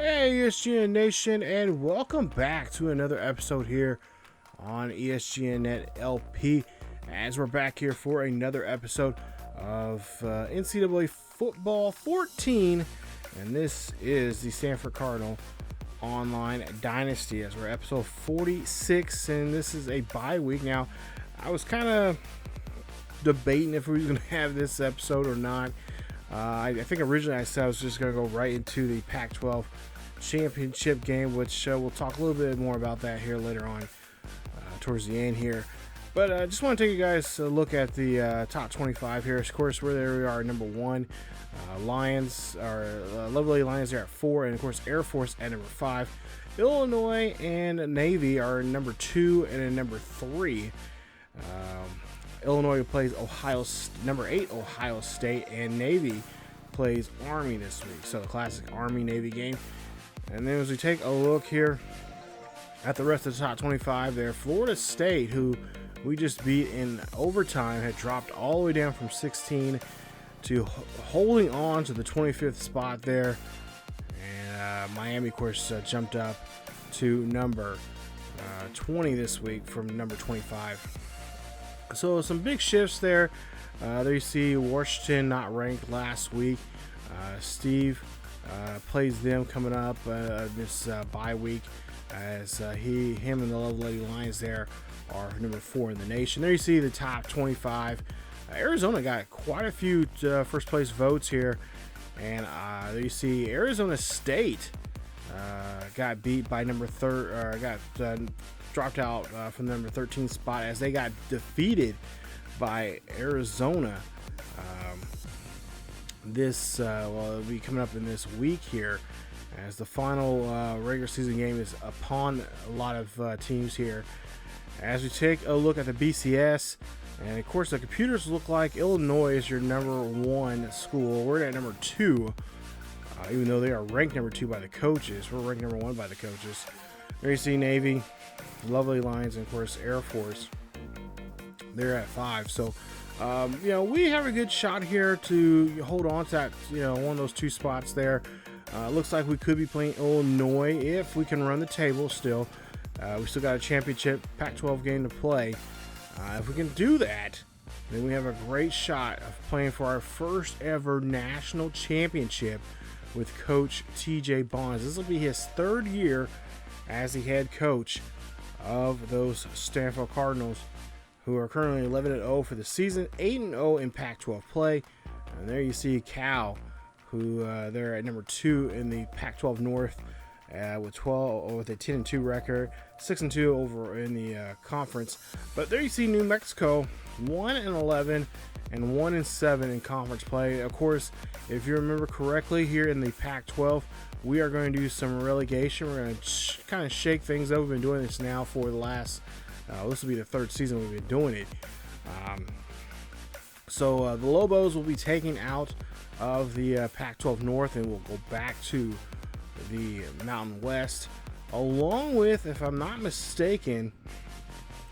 Hey ESGN Nation, and welcome back to another episode here on ESGNet LP, as we're back here for another episode of NCAA Football 14, and this is the Stanford Cardinal Online Dynasty, as we're episode 46, and this is a bye week. Now, I was kind of debating if we were going to have this episode or not. I think originally I said I was just going to go right into the Pac-12 Championship game, which we'll talk a little bit more about that here later on towards the end here. But I just want to take you guys a look at the top 25 here. Of course, there we are, number 1. Lions, our lovely Lions, there at 4, and of course Air Force at number 5. Illinois and Navy are number 2 and number 3. Illinois plays number 8 Ohio State, and Navy plays Army this week. So the classic Army-Navy game. And then as we take a look here at the rest of the top 25 there, Florida State, who we just beat in overtime, had dropped all the way down from 16 to holding on to the 25th spot there. And Miami, of course, jumped up to number 20 this week from number 25. So some big shifts there. There you see Washington not ranked last week. Steve plays them coming up this bye week, as him and the lovely Lions there are number 4 in the nation. There you see the top 25. Arizona got quite a few first place votes here, and there you see Arizona State got beat by number dropped out from the number 13 spot, as they got defeated by Arizona. This will be coming up in this week here, as the final regular season game is upon a lot of teams here. As we take a look at the BCS, and of course the computers look like Illinois is your number 1 school. We're at number 2, even though they are ranked number 2 by the coaches. We're ranked number 1 by the coaches. There you see Navy, lovely Lions, and of course Air Force. They're at 5. So we have a good shot here to hold on to that, one of those 2 spots there. Looks like we could be playing Illinois if we can run the table still. We still got a championship Pac-12 game to play. If we can do that, then we have a great shot of playing for our first ever national championship with Coach TJ Bonds. This will be his 3rd year as the head coach of those Stanford Cardinals, who are currently 11-0 for the season, 8-0 in Pac-12 play. And there you see Cal, who they're at number 2 in the Pac-12 North with a 10-2 record, 6-2 over in the conference. But there you see New Mexico, 1-11 and 1-7 in conference play. Of course, if you remember correctly, here in the Pac-12, we are going to do some relegation. We're going to kind of shake things up. We've been doing this now for the last this will be the 3rd season we've been doing it. So the Lobos will be taken out of the Pac-12 North, and we'll go back to the Mountain West, along with, if I'm not mistaken,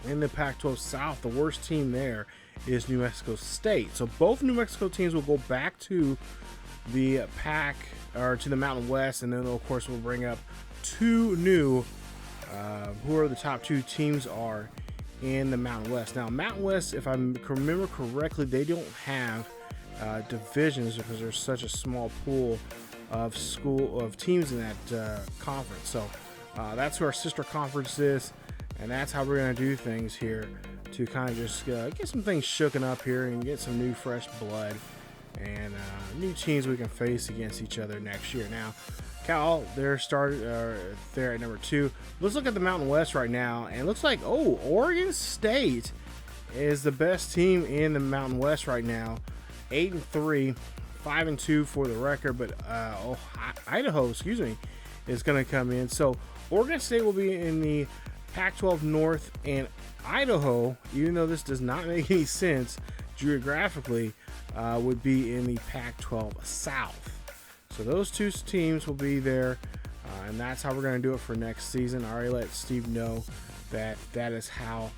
in the Pac-12 South, the worst team there is New Mexico State. So both New Mexico teams will go back to the to the Mountain West, and then of course we'll bring up 2 new who are the top 2 teams are in the Mountain West. Now, Mountain West, if I remember correctly, they don't have divisions because there's such a small pool of teams in that conference. So that's who our sister conference is, and that's how we're going to do things here to kind of just get some things shooken up here and get some new fresh blood and new teams we can face against each other next year. Now, Cal, they're there at number 2. Let's look at the Mountain West right now, and it looks like, Oregon State is the best team in the Mountain West right now. 8-3, 5-2 for the record, but Idaho, is going to come in. So Oregon State will be in the Pac-12 North, and Idaho, even though this does not make any sense geographically, would be in the Pac-12 South. So those 2 teams will be there, and that's how we're going to do it for next season. I already let Steve know that is how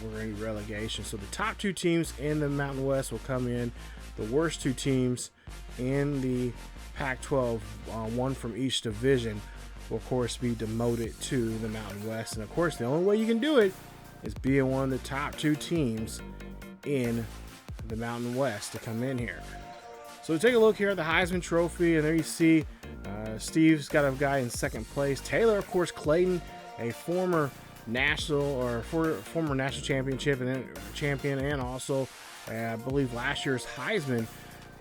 we're going to do relegation. So the top 2 teams in the Mountain West will come in. The worst 2 teams in the Pac-12, one from each division, will of course be demoted to the Mountain West. And of course, the only way you can do it is being one of the top 2 teams in the Mountain West to come in here. So take a look here at the Heisman Trophy, and there you see Steve's got a guy in second place. Taylor, of course, Clayton, a former national championship and champion, and also I believe last year's Heisman,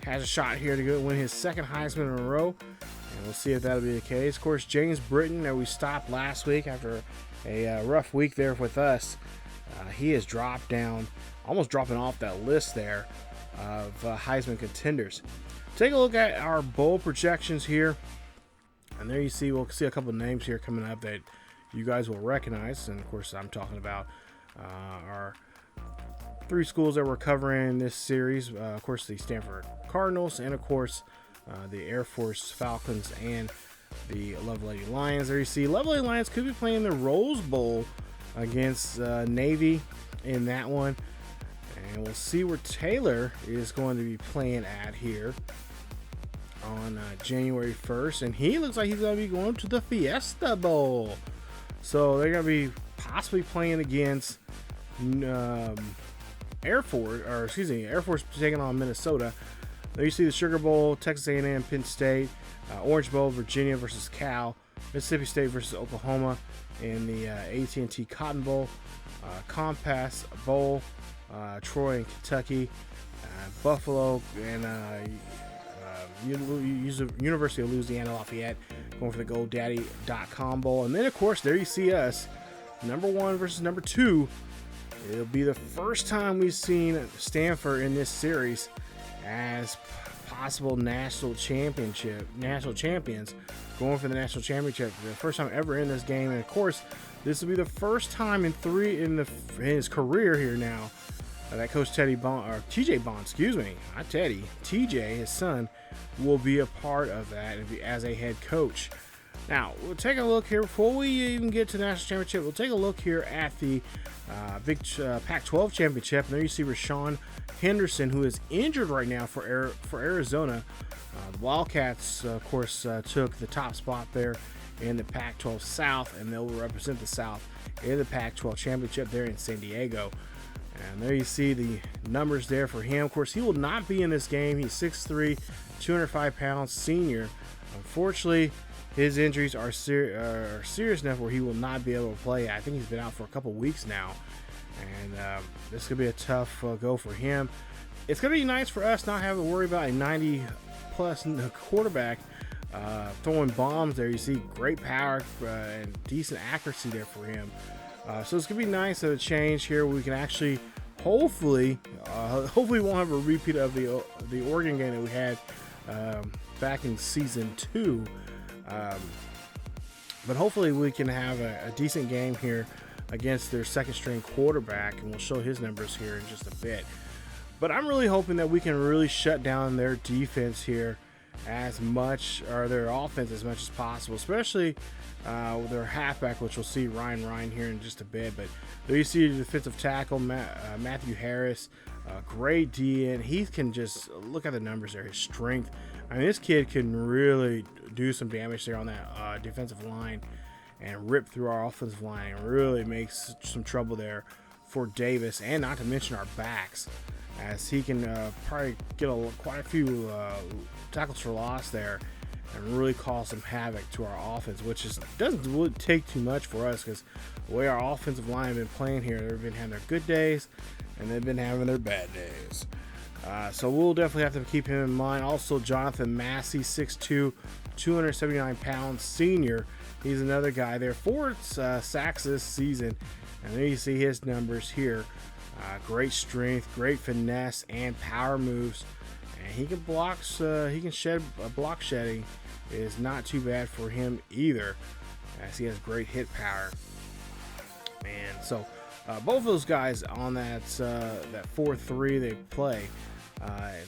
has a shot here to go win his second Heisman in a row, and we'll see if that'll be the case. Of course, James Britton, that we stopped last week after a rough week there with us, he has dropped down, almost dropping off that list there of Heisman contenders. Take a look at our bowl projections here, and there you see, we'll see a couple of names here coming up that you guys will recognize. And of course, I'm talking about our 3 schools that we're covering in this series. Of course, the Stanford Cardinals, and of course the Air Force Falcons and the Lovelady Lions. There you see Lovelady Lions could be playing the Rose Bowl against Navy in that one, and we'll see where Taylor is going to be playing at here on January 1st, and he looks like he's going to be going to the Fiesta Bowl. So they're going to be possibly playing against Air Force taking on Minnesota. There you see the Sugar Bowl, Texas A&M, Penn State, Orange Bowl, Virginia versus Cal, Mississippi State versus Oklahoma in the AT&T Cotton Bowl, Compass Bowl, Troy and Kentucky, Buffalo and University of Louisiana Lafayette going for the GoDaddy.com Bowl. And then, of course, there you see us, number 1 versus number 2. It'll be the first time we've seen Stanford in this series as possible national champions, going for the national championship. The first time ever in this game, and of course, this will be the first time in his career here now that Coach TJ Bond, not Teddy, TJ, his son, will be a part of that as a head coach. Now, we'll take a look here before we even get to the national championship. We'll take a look here at the big Pac-12 championship. And there you see Rashawn Henderson, who is injured right now for Arizona. The Wildcats, of course, took the top spot there in the Pac-12 South, and they'll represent the South in the Pac-12 championship there in San Diego. And there you see the numbers there for him. Of course, he will not be in this game. He's 6'3", 205 pounds, senior. Unfortunately, his injuries are serious enough where he will not be able to play. I think he's been out for a couple weeks now, and this could be a tough go for him. It's going to be nice for us not having to worry about a 90-plus quarterback throwing bombs there. You see great power and decent accuracy there for him. So it's going to be nice of a change here. We can actually hopefully we won't have a repeat of the Oregon game that we had back in season 2. But hopefully we can have a decent game here against their second string quarterback, and we'll show his numbers here in just a bit. But I'm really hoping that we can really shut down their defense here as much, or their offense as much as possible, especially with their halfback, which we'll see Ryan here in just a bit. But there you see the defensive tackle, Matthew Harris, great DN. He can just look at the numbers there, his strength. I mean, this kid can really do some damage there on that defensive line and rip through our offensive line and really makes some trouble there for Davis, and not to mention our backs, as he can probably get quite a few tackles for loss there and really cause some havoc to our offense, which doesn't really take too much for us, because the way our offensive line have been playing here, they've been having their good days and they've been having their bad days. So we'll definitely have to keep him in mind. Also, Jonathan Massey, 6'2", 279 pounds, senior. He's another guy there. 4 sacks this season, and there you see his numbers here. Great strength, great finesse, and power moves. And he can block. He can shed. Block shedding is not too bad for him either, as he has great hit power. Man, so both of those guys on that 4-3 they play,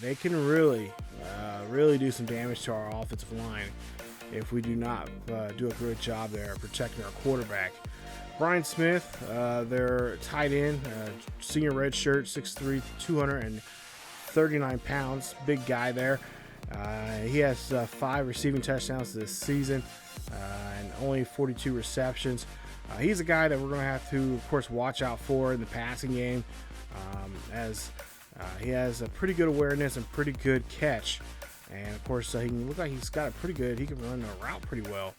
they can really do some damage to our offensive line if we do not do a good job there protecting our quarterback. Brian Smith, their tight end, senior red shirt, 6'3", 239 pounds, big guy there. He has 5 receiving touchdowns this season and only 42 receptions. He's a guy that we're going to have to, of course, watch out for in the passing game, as he has a pretty good awareness and pretty good catch. And, of course, he can look like he's got a pretty good, he can run a route pretty well,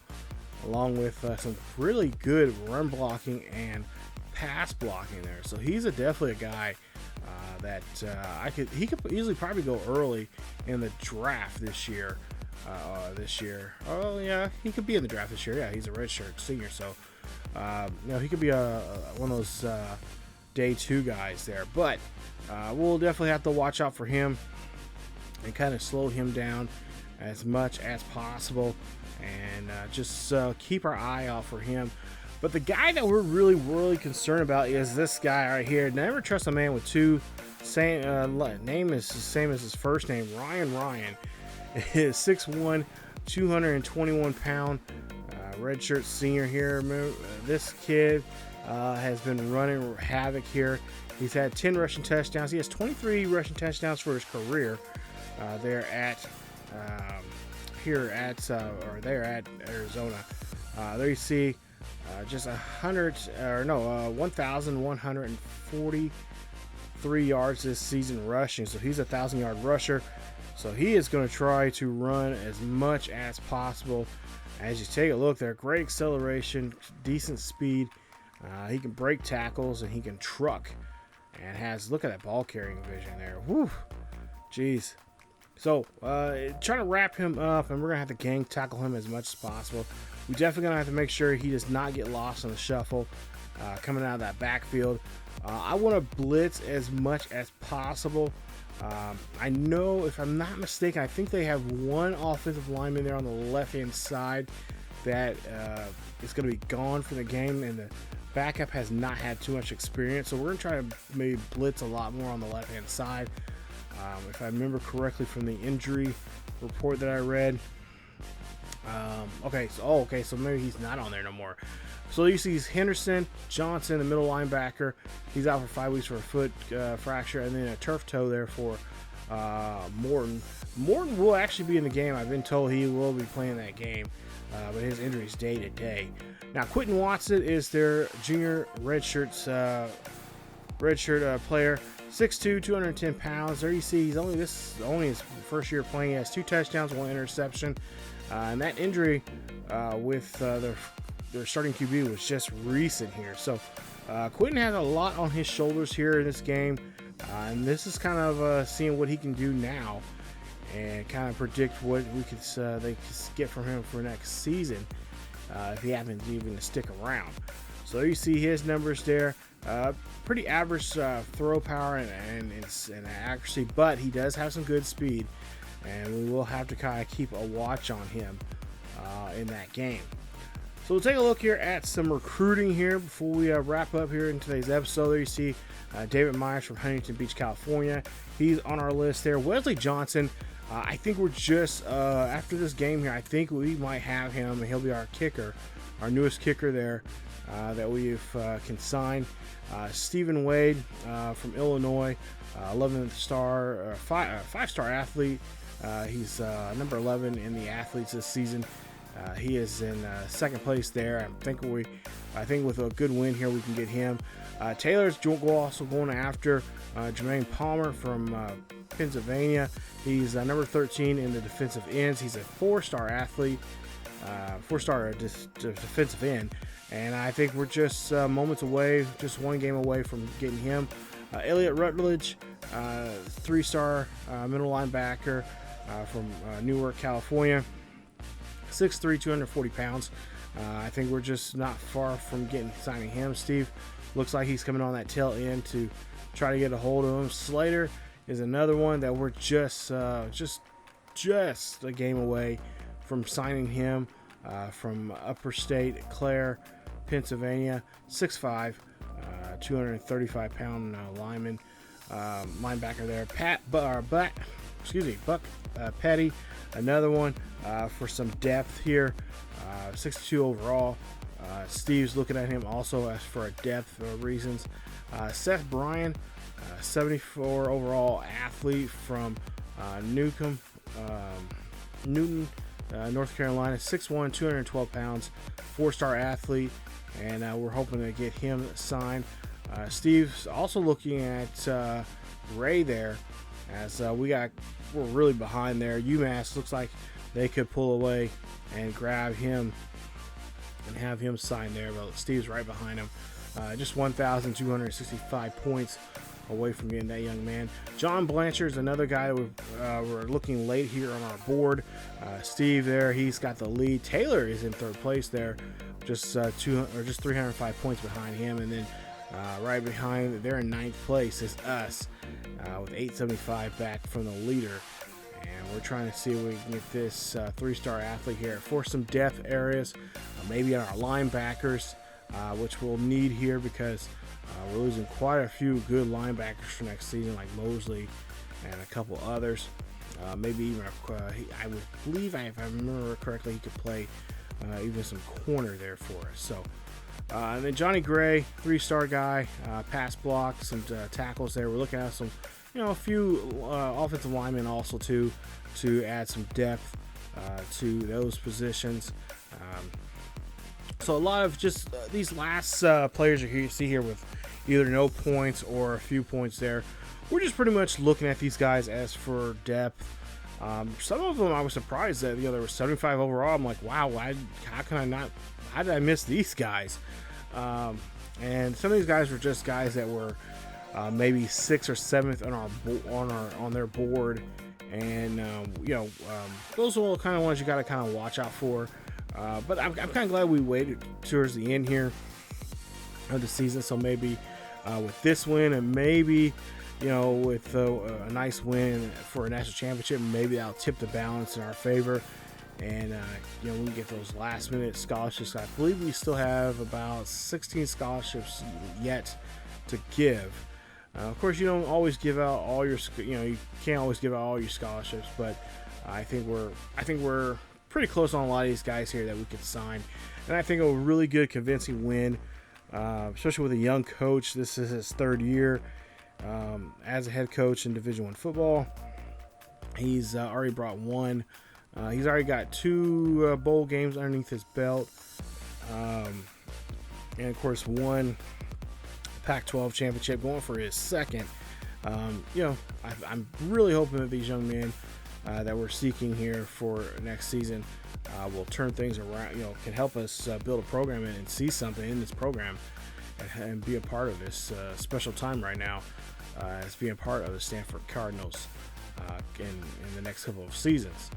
along with some really good run blocking and pass blocking there. So he's definitely a guy that he could easily probably go early in the draft this year. Oh yeah, he could be in the draft this year. Yeah, he's a redshirt senior, so he could be one of those day 2 guys there. But we'll definitely have to watch out for him and kind of slow him down as much as possible, and just keep our eye out for him. But the guy that we're really concerned about is this guy right here. Never trust a man with two name is the same as his first name. Ryan is 6'1", 221 pound, redshirt senior here. This kid has been running havoc here. He's had 10 rushing touchdowns. He has 23 rushing touchdowns for his career. They're at Arizona. There you see just 1,143 yards this season rushing. So he's a 1,000-yard rusher. So he is going to try to run as much as possible. As you take a look there, great acceleration, decent speed. He can break tackles and he can truck. And look at that ball carrying vision there. Whew, jeez. So trying to wrap him up, and we're gonna have to gang tackle him as much as possible. We definitely gonna have to make sure he does not get lost in the shuffle coming out of that backfield. I want to blitz as much as possible. I know, if I'm not mistaken, I think they have one offensive lineman there on the left-hand side that is going to be gone from the game, and the backup has not had too much experience. So we're going to try to maybe blitz a lot more on the left-hand side. If I remember correctly from the injury report that I read. So maybe he's not on there no more. So you see Henderson Johnson, the middle linebacker. He's out for 5 weeks for a foot fracture, and then a turf toe there for Morton. Morton will actually be in the game. I've been told he will be playing that game, but his injury is day to day. Now Quentin Watson is their junior redshirt player. 6'2", 210 pounds. There you see he's only his first year playing. He has 2 touchdowns, 1 interception, and that injury with their starting QB was just recent here. So Quentin has a lot on his shoulders here in this game, and this is kind of seeing what he can do now and kind of predict what they could get from him for next season if he happens even to stick around. So you see his numbers there. Pretty average throw power and accuracy, but he does have some good speed, and we will have to kind of keep a watch on him in that game. So we'll take a look here at some recruiting here before we wrap up here in today's episode. There you see David Myers from Huntington Beach, California. He's on our list there. Wesley Johnson, I think we're just after this game here, I think we might have him, and he'll be our kicker, our newest kicker there that we've consigned. Stephen Wade from Illinois, 11th star, 5-star athlete. He's number 11 in the athletes this season. He is in second place there. I think with a good win here, we can get him. Taylor's also going after Jermaine Palmer from Pennsylvania. He's number 13 in the defensive ends. He's a 4-star athlete, 4-star defensive end. And I think we're just moments away, just one game away from getting him. Elliott Rutledge, 3-star middle linebacker from Newark, California. 6'3", 240 pounds. I think we're just not far from signing him. Steve looks like he's coming on that tail end to try to get a hold of him. Slater is another one that we're just a game away from signing him from Upper State, Clare, Pennsylvania. 6'5", 235 pound lineman, linebacker there. Buck Petty, another one for some depth here. 6'2" overall. Steve's looking at him also as for depth reasons. Seth Bryan, 74 overall athlete from Newcomb, Newton, North Carolina, 6'1", 212 pounds, 4-star athlete, and we're hoping to get him signed. Steve's also looking at Ray there, as we're really behind there. UMass looks like they could pull away and grab him and have him signed there, but Steve's right behind him. Just 1,265 points away from getting that young man. John Blanchard's another guy we're looking late here on our board. Steve there, he's got the lead. Taylor is in third place there, just 305 points behind him, and then right behind, they're in ninth place, is us with 875 back from the leader. And we're trying to see if we can get this 3-star athlete here for some depth areas, maybe on our linebackers, which we'll need here because we're losing quite a few good linebackers for next season, like Mosley and a couple others. Maybe even, I would believe, if I remember correctly, he could play even some corner there for us. So, and then Johnny Gray, 3-star guy, pass block, some tackles there. We're looking at some, a few offensive linemen also to add some depth to those positions. So a lot of just these last players you see here with either no points or a few points there. We're just pretty much looking at these guys as for depth. Some of them I was surprised that there were 75 overall. I'm like, wow, how did I miss these guys? And some of these guys were just guys that were maybe 6th or 7th on their board, and those are all kind of ones you got to kind of watch out for. But I'm kind of glad we waited towards the end here of the season. So maybe with this win, and maybe with a nice win for a national championship, maybe that'll tip the balance in our favor. And we can get those last minute scholarships. I believe we still have about 16 scholarships yet to give. Of course, you don't always give out all your, you can't always give out all your scholarships, but I think we're pretty close on a lot of these guys here that we could sign. And I think a really good, convincing win, especially with a young coach. This is his 3rd year as a head coach in Division I football. He's already brought one. He's already got 2 bowl games underneath his belt, and of course one Pac-12 Championship, going for his 2nd. I'm really hoping that these young men that we're seeking here for next season will turn things around. Can help us build a program and see something in this program, and be a part of this special time right now as being part of the Stanford Cardinals in the next couple of seasons.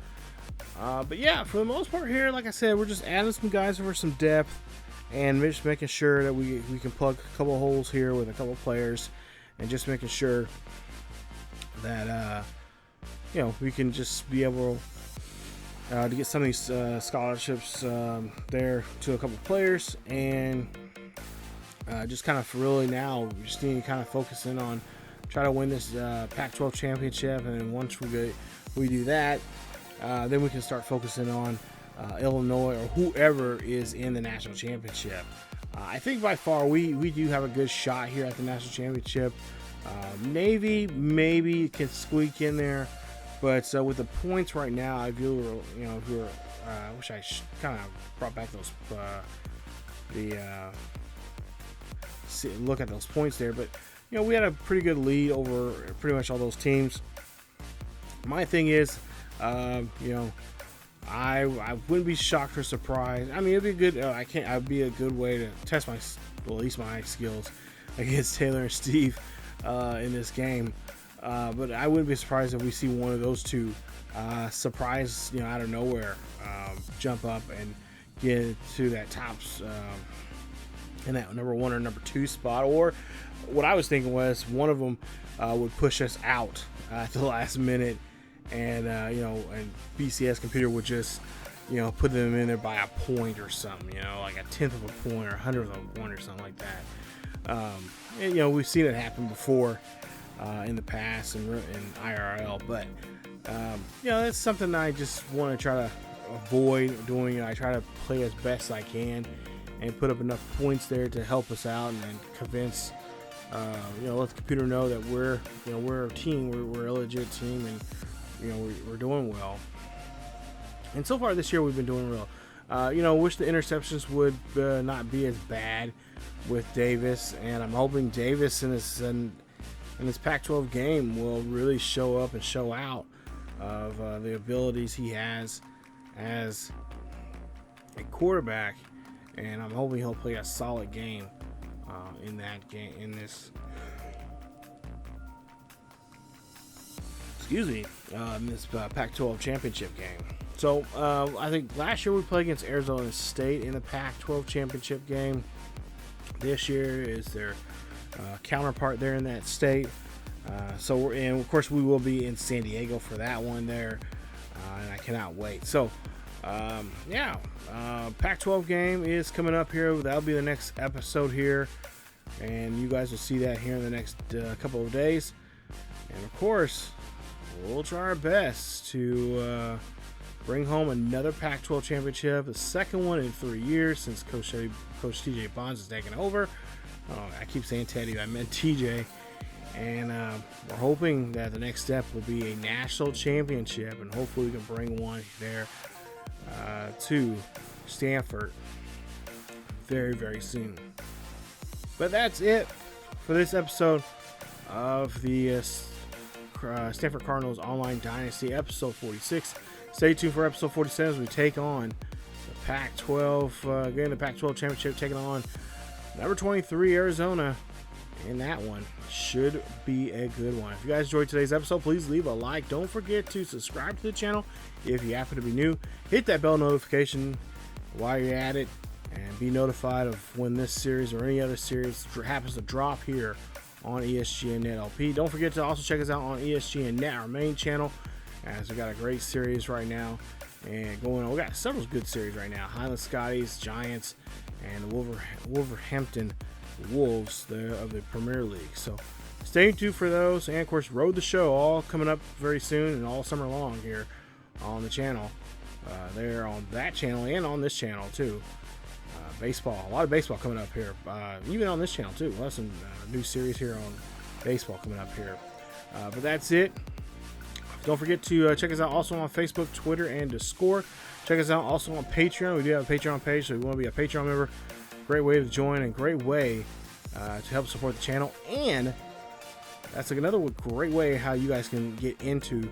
But yeah, for the most part here, like I said, we're just adding some guys for some depth, and just making sure that we can plug a couple of holes here with a couple of players, and just making sure that we can just be able to get some of these scholarships there to a couple of players, and just kind of really now we just need to kind of focus in on try to win this Pac-12 championship, and then once we do that, then we can start focusing on Illinois or whoever is in the national championship. I think by far we do have a good shot here at the national championship. Navy maybe can squeak in there, but with the points right now, if you were, I wish I kind of brought back those look at those points there, but we had a pretty good lead over pretty much all those teams. My thing is, I wouldn't be shocked or surprised. I mean, it'd be good. I'd be a good way to test at least my skills against Taylor and Steve in this game. But I wouldn't be surprised if we see one of those two surprise, out of nowhere, jump up and get to that tops in that number 1 or number 2 spot. Or what I was thinking was one of them would push us out at the last minute. And and BCS computer would just put them in there by a point or something, like a 10th of a point or 100th of a point or something like that. And we've seen it happen before in the past in IRL, but that's something I just want to try to avoid doing. I try to play as best I can and put up enough points there to help us out, and convince let the computer know that we're a team, we're a legit team, and we're doing well. And so far this year, we've been doing well. Wish the interceptions would not be as bad with Davis, and I'm hoping Davis in this Pac-12 game will really show up and show out of the abilities he has as a quarterback, and I'm hoping he'll play a solid game in that game, in this Pac-12 Championship game. So I think last year we played against Arizona State in the Pac-12 Championship game. This year is their counterpart there in that state. And of course we will be in San Diego for that one there, and I cannot wait. So Pac-12 game is coming up here. That'll be the next episode here, and you guys will see that here in the next couple of days. And of course, we'll try our best to bring home another Pac-12 championship, the second one in 3 years since Coach TJ Bonds has taken over. I keep saying Teddy, I meant TJ. And we're hoping that the next step will be a national championship, and hopefully we can bring one there to Stanford very, very soon. But that's it for this episode of the Stanford Cardinals Online Dynasty, episode 46. Stay tuned for episode 47 as we take on the Pac-12, again, the Pac-12 Championship, taking on number 23 Arizona, and that one should be a good one. If you guys enjoyed today's episode, please leave a like. Don't forget to subscribe to the channel if you happen to be new. Hit that bell notification while you're at it, and be notified of when this series or any other series happens to drop here on ESGNet LP. Don't forget to also check us out on ESGNet, our main channel, as we got a great series right now and going on. We got several good series right now: Highland Scotties, Giants, and Wolverhampton Wolves of the Premier League. So stay tuned for those, and of course Road the Show, all coming up very soon and all summer long here on the channel, there on that channel and on this channel too. Baseball, a lot of baseball coming up here, even on this channel too. We'll have some new series here on baseball coming up here. But that's it. Don't forget to check us out also on Facebook, Twitter, and Discord. Check us out also on Patreon. We do have a Patreon page, so if you want to be a Patreon member, great way to join and great way to help support the channel. And that's another great way how you guys can get into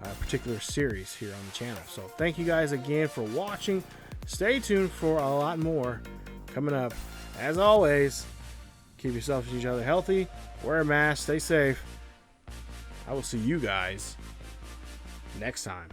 a particular series here on the channel. So thank you guys again for watching. Stay tuned for a lot more coming up. As always, keep yourself and each other healthy, wear a mask, stay safe. I will see you guys next time.